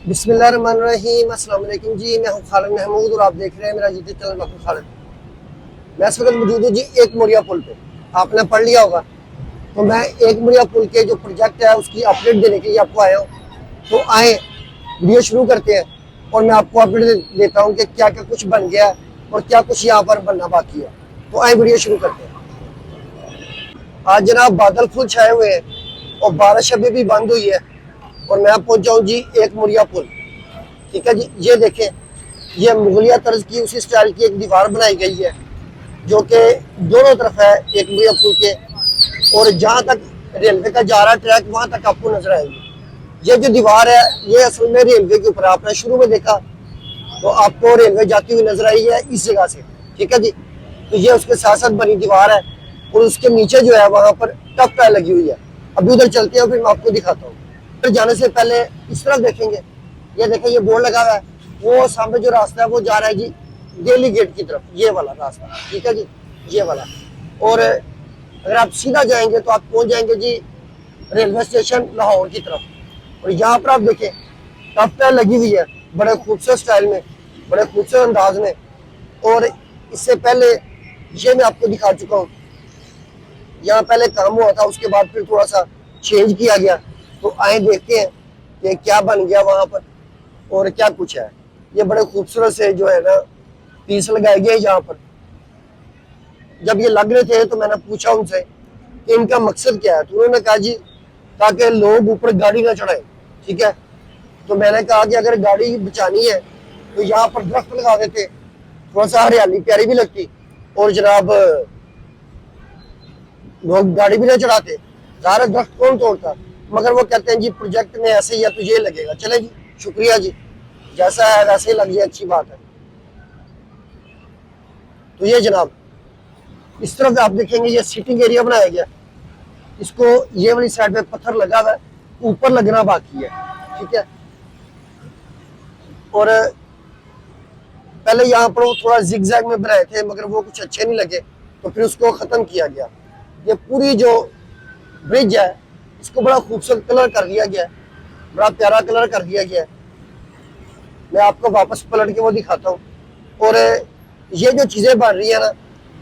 बिस्मिल्लाहिर्रहमानिर्रहीम। अस्सलाम वालेकुम जी, मैं हूं खालिद महमूद और आप देख रहे हैं मेरा यूट्यूब चैनल डॉक्टर खालिद। मैं इस वक्त मौजूद हूं जी एक मुड़िया पुल पे। आपने पढ़ लिया होगा, तो मैं एक मुड़िया पुल के जो प्रोजेक्ट है उसकी अपडेट देने के लिए आपको आया हूँ। तो आए वीडियो शुरू करते हैं और मैं आपको अपडेट देता हूँ कि क्या क्या कुछ बन गया है और क्या कुछ यहाँ पर बनना बाकी है। तो आए वीडियो शुरू करते हैं। आज जनाब बादल फुल छाए हुए हैं और बारिश अभी भी बंद हुई है और मैं पहुंचा हूँ जी एक मुड़िया पुल। ठीक है जी, ये देखें, ये मुगलिया तर्ज की उसी स्टाइल की एक दीवार बनाई गई है जो कि दोनों तरफ है एक मुगलिया पुल के। और जहाँ तक रेलवे का जा रहा ट्रैक वहां तक आपको नजर आएगी। ये जो दीवार है ये असल में रेलवे के ऊपर आपने शुरू में देखा तो आपको रेलवे जाती हुई नजर आई है इस जगह से। ठीक है जी, तो ये उसके साथ साथ बनी दीवार है और उसके नीचे जो है वहां पर टफ टाइल लगी हुई है। अभी उधर चलते हैं फिर मैं आपको दिखाता हूँ। फिर जाने से पहले इस तरफ देखेंगे, ये देखें ये बोर्ड लगा हुआ है, वो सामने जो रास्ता है वो जा रहा है जी दिल्ली गेट की तरफ, ये वाला रास्ता। ठीक है जी, ये वाला। और अगर आप सीधा जाएंगे तो आप पहुंच जाएंगे जी रेलवे स्टेशन लाहौर की तरफ। और यहाँ पर आप देखें टफ टाइल लगी हुई है बड़े खूबसूरत स्टाइल में, बड़े खूबसूरत अंदाज में। और इससे पहले ये मैं आपको दिखा चुका हूँ, यहाँ पहले काम हुआ था उसके बाद फिर थोड़ा सा चेंज किया गया। तो आए देखते हैं कि क्या बन गया वहां पर और क्या कुछ है। ये बड़े खूबसूरत से जो है ना पीस लगाए गए यहाँ पर। जब ये लग रहे थे तो मैंने पूछा उनसे कि इनका मकसद क्या है, तो उन्होंने कहा जी ताकि लोग ऊपर गाड़ी ना चढ़ाए। ठीक है, तो मैंने कहा कि अगर गाड़ी बचानी है तो यहाँ पर दरख्त लगा देते, थोड़ा सा हरियाली प्यारी भी लगती और जनाब लोग गाड़ी भी नहीं चढ़ाते। ज़ाहिर दरख्त कौन तोड़ता, मगर वो कहते हैं जी प्रोजेक्ट में ऐसे ही है तो ये लगेगा। चले जी, शुक्रिया जी, जैसा है वैसे ही लग जाए, अच्छी बात है। तो ये जनाब इस तरफ आप देखेंगे ये सीटिंग एरिया बनाया गया, इसको ये वाली साइड पे पत्थर लगा हुआ है, ऊपर लगना बाकी है। ठीक है, और पहले यहाँ पर वो थोड़ा जिगजैग में बनाए थे मगर वो कुछ अच्छे नहीं लगे तो फिर उसको ख़त्म किया गया। ये पूरी जो ब्रिज है इसको बड़ा खूबसूरत कलर कर दिया गया है, बड़ा प्यारा कलर कर दिया गया है। मैं आपको वापस पलट के वो दिखाता हूँ। और ये जो चीज़ें बन रही है ना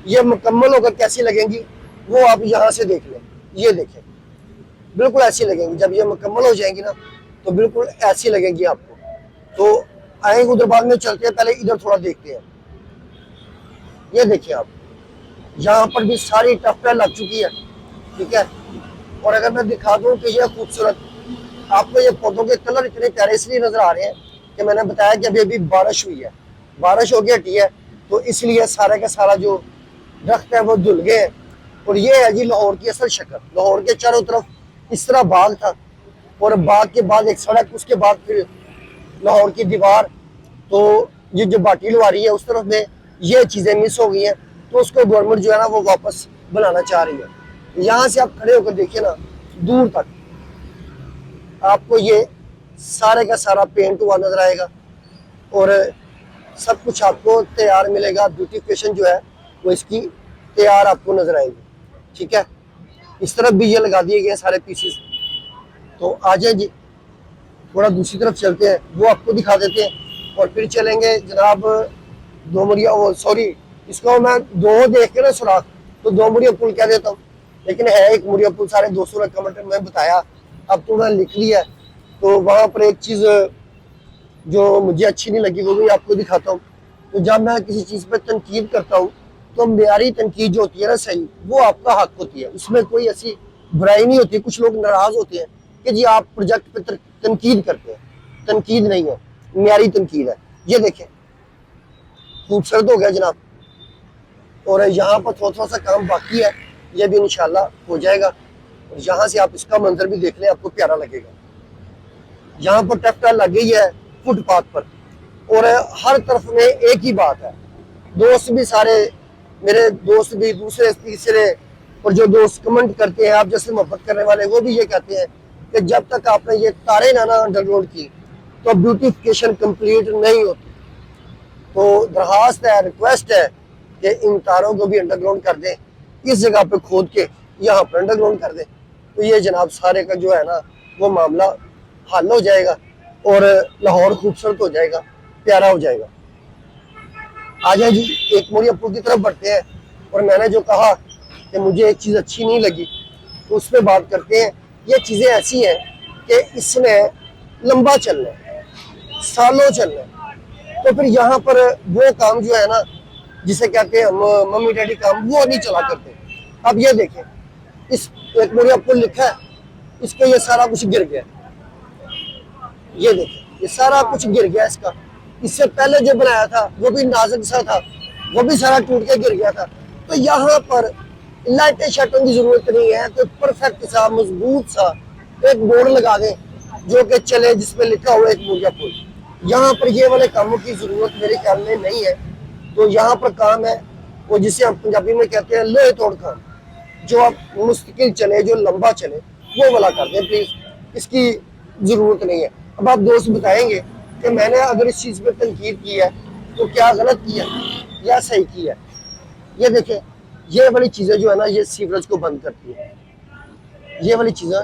ये मुकम्मल होकर कैसी लगेंगी वो आप यहाँ से देख लें। ये देखें, बिल्कुल ऐसी लगेंगी जब ये मुकम्मल हो जाएंगी ना, तो बिल्कुल ऐसी लगेंगी आपको। तो आएंगे उधर बाद में चलते हैं, पहले इधर थोड़ा देखते हैं। ये देखिए आप, यहाँ पर भी सारी टफ्फें लग चुकी है। ठीक है, और अगर मैं दिखा दूँ कि यह खूबसूरत, आपको ये पौधों के कलर इतने प्यारे इसलिए नजर आ रहे हैं कि मैंने बताया कि अभी अभी बारिश हुई है, बारिश होगी हटी है, तो इसलिए सारे का सारा जो दरख्त है वो धुल गए हैं। और ये है जी लाहौर की असल शक्ल। लाहौर के चारों तरफ इस तरह बाग था और बाग के बाद एक सड़क, उसके बाद फिर लाहौर की दीवार। तो ये जो बाटी लवारी है उस तरफ में ये चीज़ें मिस हो गई हैं, तो उसको गवर्नमेंट जो है ना वो वापस बनाना चाह रही है। यहाँ से आप खड़े होकर देखिए ना दूर तक आपको ये सारे का सारा पेंट हुआ नजर आएगा और सब कुछ आपको तैयार मिलेगा। ब्यूटिफिकेशन जो है वो इसकी तैयार आपको नजर आएगी। ठीक है, इस तरफ भी ये लगा दिए गए सारे पीसेस। तो आ जाए जी, थोड़ा दूसरी तरफ चलते हैं, वो आपको दिखा देते हैं और फिर चलेंगे जनाब दो मुड़िया, वो सॉरी इसको मैं दो देख के ना सुराख तो दो मुड़िया पुल कह देता हूँ, लेकिन है एक मुड़िया पुल। सारे दोस्तों ने कमेंट में बताया, अब तो मैंने लिख लिया। तो वहाँ पर एक चीज़ जो मुझे अच्छी नहीं लगी वो भी आपको दिखाता हूँ। तो जब मैं किसी चीज़ पर तनकीद करता हूँ तो मेरी तनकीद जो होती है ना सही, वो आपका हक होती है, उसमें कोई ऐसी बुराई नहीं होती। कुछ लोग नाराज होते हैं कि जी आप प्रोजेक्ट पे तनकीद करते हैं, तनकीद नहीं है, मेरी तनकीद है। ये देखें खूबसूरत हो गया जनाब, और यहाँ पर थोड़ा थोड़ा सा काम बाकी है, ये भी इंशाल्लाह हो जाएगा। और यहाँ से आप इसका मंजर भी देख लें, आपको प्यारा लगेगा। यहाँ पर ट्रैक्टर लग गई है फुटपाथ पर और हर तरफ में एक ही बात है। दोस्त भी सारे, मेरे दोस्त भी दूसरे तीसरे, और जो दोस्त कमेंट करते हैं आप जैसे मोहब्बत करने वाले, वो भी ये कहते हैं कि जब तक आपने ये तारे ना अंडरग्राउंड की तो ब्यूटिफिकेशन कंप्लीट नहीं होती। तो दरखास्त है, रिक्वेस्ट है कि इन तारों को भी अंडरग्राउंड कर दें, इस जगह पे खोद के यहाँ पर अंडरग्राउंड कर दें। तो ये जनाब सारे का जो है ना वो मामला हल हो जाएगा और लाहौर खूबसूरत हो जाएगा, प्यारा हो जाएगा। आ जाए जी, एक मोरिया पुल की तरफ बढ़ते हैं। और मैंने जो कहा कि मुझे एक चीज़ अच्छी नहीं लगी, तो उस पर बात करते हैं। ये चीज़ें ऐसी हैं कि इसमें लंबा चलना है, सालों चलना है। तो फिर यहाँ पर वो काम जो है ना, जिसे कहते हैं हम मम्मी डैडी काम, वो नहीं चला करते। अब ये देखें, इस एक मोरिया पुल लिखा है, इस पे ये सारा कुछ गिर गया। ये देखें, ये सारा कुछ गिर गया इसका। इससे पहले जो बनाया था वो भी नाजुक सा था, वो भी सारा टूट के गिर गया था। तो यहाँ पर लाइटें शाइटों की जरूरत नहीं है, तो परफेक्ट सा मजबूत सा एक बोर्ड लगा दें जो कि चले, जिसमें लिखा हुआ एक मोरिया पुल। यहाँ पर ये वाले कामों की जरूरत मेरे ख्याल में नहीं है। तो यहाँ पर काम है वो जिसे हम पंजाबी में कहते हैं लोहे तोड़ काम, जो आप मुस्तकिल चले, जो लंबा चले, वो वाला कर दें प्लीज। इसकी जरूरत नहीं है। अब आप दोस्त बताएंगे कि मैंने अगर इस चीज पे तनकीद की है तो क्या गलत किया या सही किया। ये देखें, ये वाली चीजें जो है ना, ये सीवरेज को बंद करती है, ये वाली चीजें।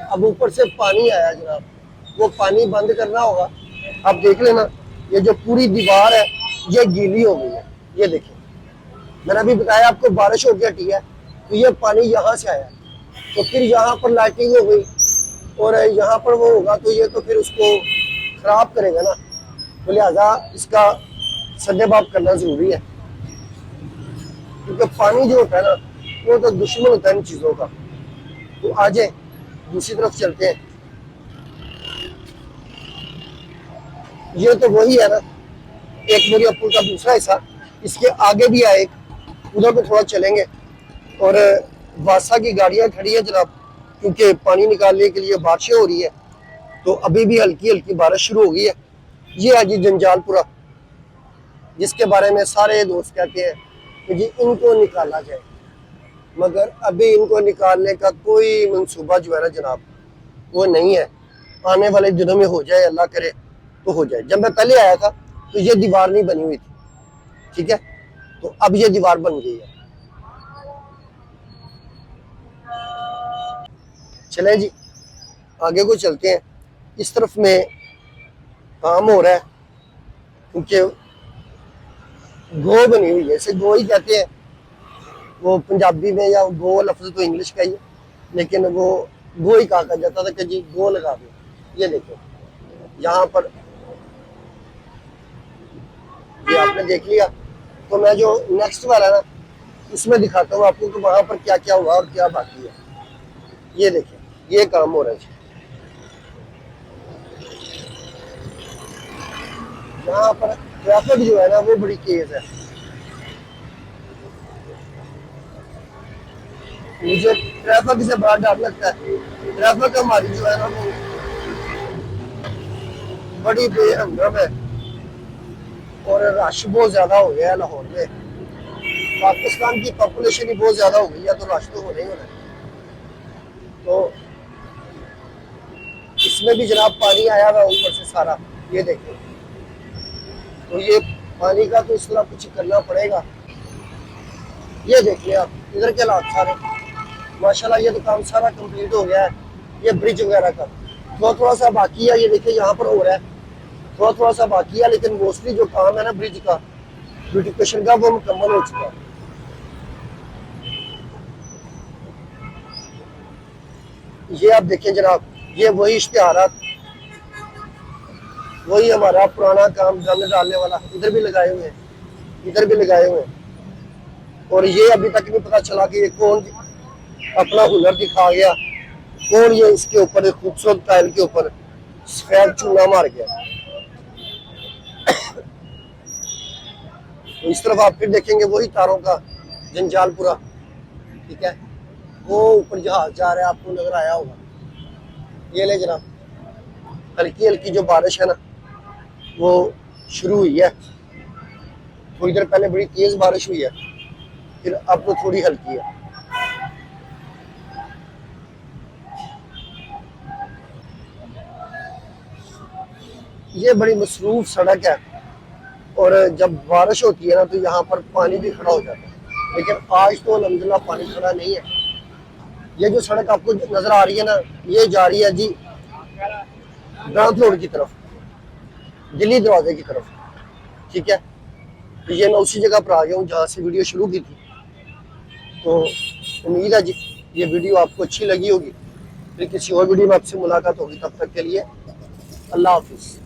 अब ऊपर से पानी आया जनाब, वो पानी बंद करना होगा। आप देख लेना, ये जो पूरी दीवार है ये गीली हो गई है। ये देखिए, मैंने अभी बताया आपको बारिश होकर हटी है, तो ये पानी यहाँ से आया, तो फिर यहाँ पर लाइटिंग हो गई और यहाँ पर वो होगा, तो ये तो फिर उसको खराब करेगा ना। तो लिहाजा इसका सद्देबाब करना जरूरी है, क्योंकि पानी जो होता है ना, वो तो दुश्मन होता है इन चीजों का। तो आ जाए दूसरी तरफ चलते हैं। ये तो वही है ना, एक मोरिया पुल का दूसरा हिस्सा। इसके आगे भी है एक, उधर को थोड़ा चलेंगे। और वासा की गाड़ियां खड़ी है जनाब, क्योंकि पानी निकालने के लिए बारिशें हो रही है। तो अभी भी हल्की हल्की बारिश शुरू हो गई है। ये है जी जंजालपुरा, जिसके बारे में सारे दोस्त कहते हैं कि जी इनको निकाला जाए, मगर अभी इनको निकालने का कोई मंसूबा जो है ना जनाब, वो नहीं है। आने वाले दिनों में हो जाए, अल्लाह करे तो हो जाए। जब मैं पहले आया था तो ये दीवार नहीं बनी हुई थी, ठीक है, तो अब ये दीवार बन गई है। चलें जी, आगे को चलते हैं। इस तरफ में काम हो रहा है, क्योंकि गो बनी हुई है, इसे गो ही कहते हैं वो पंजाबी में, या गो लफ्ज तो इंग्लिश का ही है, लेकिन वो गो ही कहा जाता था कि जी गो लगा दो। ये देखो यहाँ पर, ये आपने देख लिया। तो मैं जो नेक्स्ट वाला ना, उसमें दिखाता हूँ आपको कि वहां पर क्या क्या हुआ और क्या बाकी है। ये देखिए, ये काम हो रहा है। यहाँ पर ट्रैफिक जो है ना, वो बड़ी तेज है। मुझे ट्रैफिक से बड़ा डर लगता है। ट्रैफिक हमारी जो है ना, वो बड़ी बेहंगम है और रश बहुत ज्यादा हो गया है लाहौर में। पाकिस्तान की पॉपुलेशन ही बहुत ज्यादा हो गई है, तो रश तो होना ही होना है। तो इसमें भी जनाब पानी आया हुआ ऊपर से सारा, ये देखो। तो ये पानी का तो इस तरह कुछ करना पड़ेगा। ये देखिए आप, इधर के हालात सारे माशाल्लाह। ये तो काम सारा कंप्लीट हो गया है। ये ब्रिज वगैरह का थोड़ा थोड़ा सा बाकी है। ये देखिए यहाँ पर हो रहा है, थोड़ा थोड़ा सा बाकी है, लेकिन मोस्टली जो काम है ना ब्रिज का, ब्यूटिफिकेशन का, वो मुकम्मल हो चुका है। ये आप देखें जनाब, ये वही इश्तिहारात, वही हमारा पुराना काम रंग डालने वाला, इधर भी लगाए हुए हैं, इधर भी लगाए हुए हैं। और ये अभी तक नहीं पता चला कि ये कौन अपना हुनर दिखा गया, कौन ये इसके ऊपर खूबसूरत टाइल के ऊपर सफेद चूना मार गया। तो इस तरफ आप फिर देखेंगे वही तारों का जंजालपुरा, ठीक है। वो ऊपर जहाज जा रहा है, आपको नजर आया होगा। ये ले जनाब, हल्की हल्की जो बारिश है ना, वो शुरू हुई है। थोड़ी देर पहले बड़ी तेज बारिश हुई है, फिर अब तो थोड़ी हल्की है। ये बड़ी मसरूफ सड़क है, और जब बारिश होती है ना, तो यहाँ पर पानी भी खड़ा हो जाता है। लेकिन आज तो अल्हम्दुलिल्लाह पानी खड़ा नहीं है। ये जो सड़क आपको नजर आ रही है ना, ये जा रही है जी ग्राउंड फ्लोर की तरफ, दिल्ली दरवाजे की तरफ। ठीक है, तो ये मैं उसी जगह पर आ गया हूँ जहाँ से वीडियो शुरू की थी। तो उम्मीद है जी ये वीडियो आपको अच्छी लगी होगी। फिर किसी और वीडियो में आपसे मुलाकात होगी, तब तक के लिए अल्लाह हाफिज़।